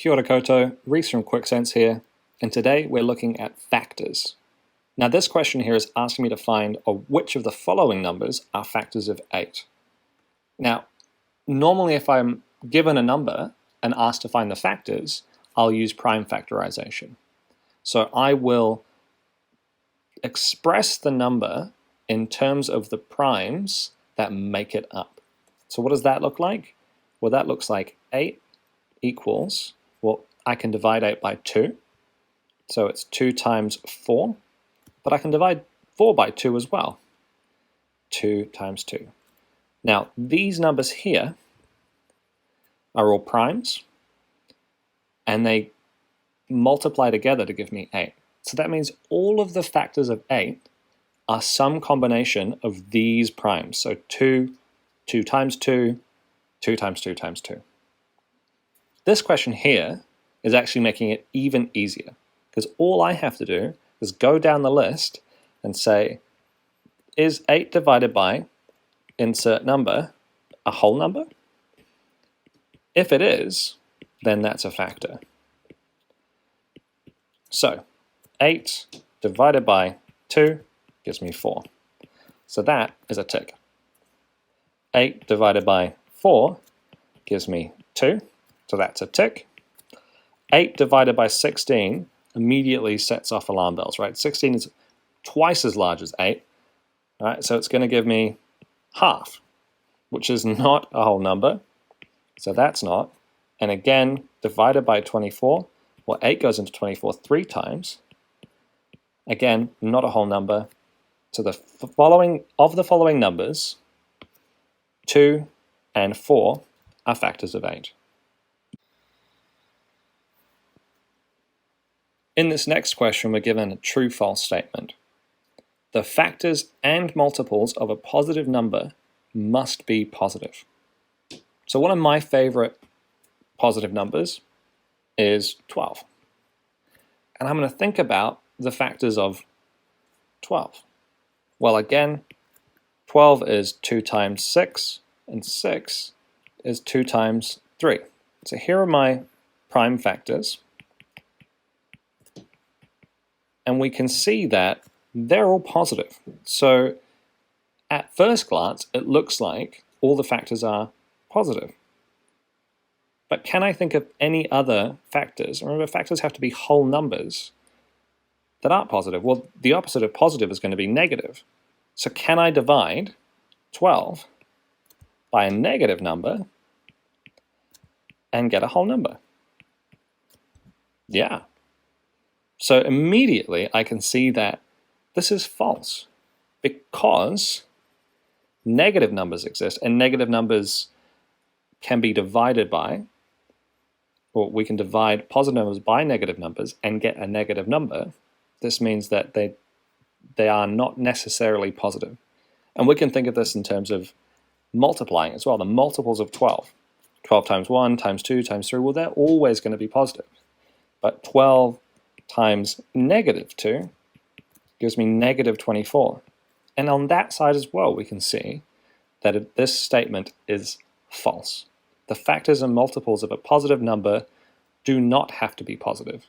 Kia ora koutou, Reese from QuickSense here, and today we're looking at factors. Now this question here is asking me to find which of the following numbers are factors of 8. Now, normally if I'm given a number and asked to find the factors, I'll use prime factorization. So I will express the number in terms of the primes that make it up. So what does that look like? Well, that looks like 8 equals, well, I can divide 8 by 2, so it's 2 times 4, but I can divide 4 by 2 as well, 2 times 2. Now, these numbers here are all primes, and they multiply together to give me 8. So that means all of the factors of 8 are some combination of these primes. So 2, 2 times 2, 2 times 2 times 2. This question here is actually making it even easier, because all I have to do is go down the list and say, is 8 divided by insert number a whole number? If it is, then that's a factor. So 8 divided by 2 gives me 4. So that is a tick. 8 divided by 4 gives me 2. So that's a tick. 8 divided by 16 immediately sets off alarm bells, right? 16 is twice as large as 8, right? So it's going to give me half, which is not a whole number. So that's not. And again, divided by 24, well, 8 goes into 24 3 times. Again, not a whole number. So the following numbers, 2 and 4 are factors of 8. In this next question, we're given a true-false statement. The factors and multiples of a positive number must be positive. So one of my favorite positive numbers is 12. And I'm going to think about the factors of 12. Well, again, 12 is 2 times 6, and 6 is 2 times 3. So here are my prime factors. And we can see that they're all positive. So at first glance, it looks like all the factors are positive. But can I think of any other factors? Remember, factors have to be whole numbers that aren't positive. Well, the opposite of positive is going to be negative. So can I divide 12 by a negative number and get a whole number? Yeah. So immediately I can see that this is false, because negative numbers exist, and negative numbers can be divided by, or we can divide positive numbers by negative numbers and get a negative number. This means that they are not necessarily positive. And we can think of this in terms of multiplying as well, the multiples of 12. 12 times 1 times 2 times 3, well, they're always going to be positive. But 12 times negative 2 gives me negative 24. And on that side as well, we can see that this statement is false. The factors and multiples of a positive number do not have to be positive.